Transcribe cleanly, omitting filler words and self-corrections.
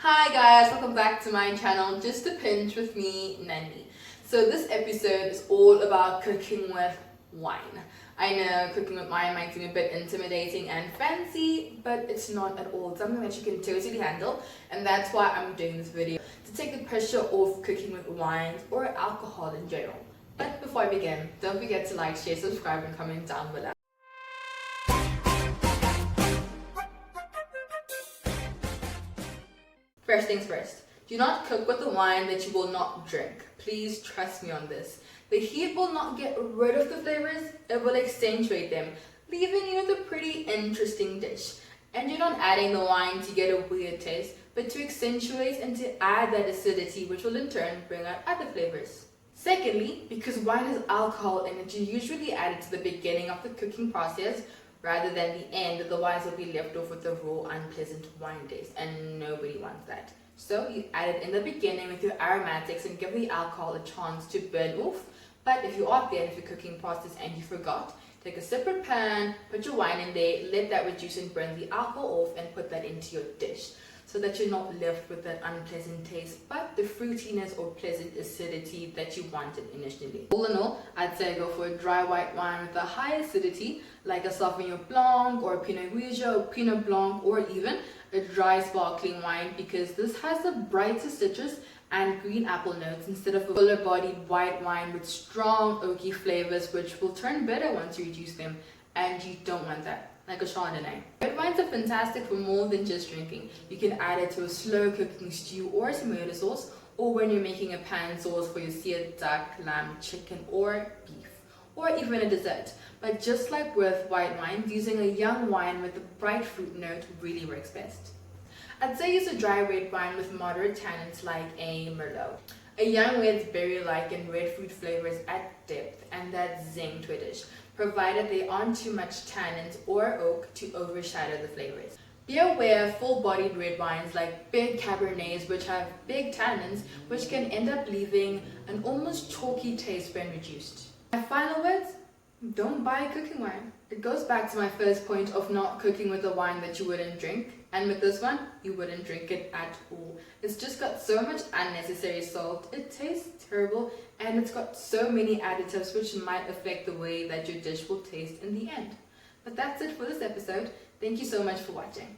Hi guys, welcome back to my channel, Just a Pinch with me, Nandi. So this episode is all about cooking with wine. I know cooking with wine might seem a bit intimidating and fancy, but it's not at all. It's something that you can totally handle, and that's why I'm doing this video, to take the pressure off cooking with wines or alcohol in general. But before I begin, don't forget to like, share, subscribe, and comment down below. First things first, do not cook with the wine that you will not drink. Please trust me on this. The heat will not get rid of the flavors, it will accentuate them, leaving you with a pretty interesting dish. And you're not adding the wine to get a weird taste, but to accentuate and to add that acidity, which will in turn bring out other flavors. Secondly, because wine has alcohol in it, you usually add it to the beginning of the cooking process rather than the end. Otherwise you'll be left off with the raw, unpleasant wine taste, and nobody wants that. So you add it in the beginning with your aromatics and give the alcohol a chance to burn off. But if you are at the end of your cooking process and you forgot, take a separate pan, put your wine in there, let that reduce and burn the alcohol off, and put that into your dish, so that you're not left with that unpleasant taste, but the fruitiness or pleasant acidity that you wanted initially. All in all, I'd say go for a dry white wine with a high acidity, like a Sauvignon Blanc or a Pinot Grigio or Pinot Blanc, or even a dry sparkling wine, because this has the brighter citrus and green apple notes instead of a fuller bodied white wine with strong oaky flavors, which will turn bitter once you reduce them, and you don't want that. Like a Chardonnay. Red wines are fantastic for more than just drinking. You can add it to a slow cooking stew or tomato sauce, or when you're making a pan sauce for your seared duck, lamb, chicken, or beef, or even a dessert. But just like with white wines, using a young wine with a bright fruit note really works best. I'd say use a dry red wine with moderate tannins like a Merlot. A young red berry-like and red fruit flavors add depth and that zing to a dish, provided there aren't too much tannins or oak to overshadow the flavors. Be aware of full-bodied red wines like big Cabernets, which have big tannins, which can end up leaving an almost chalky taste when reduced. My final words? Don't buy cooking wine. It goes back to my first point of not cooking with a wine that you wouldn't drink, and with this one, you wouldn't drink it at all. It's just got so much unnecessary salt, it tastes terrible, and it's got so many additives which might affect the way that your dish will taste in the end. But that's it for this episode. Thank you so much for watching.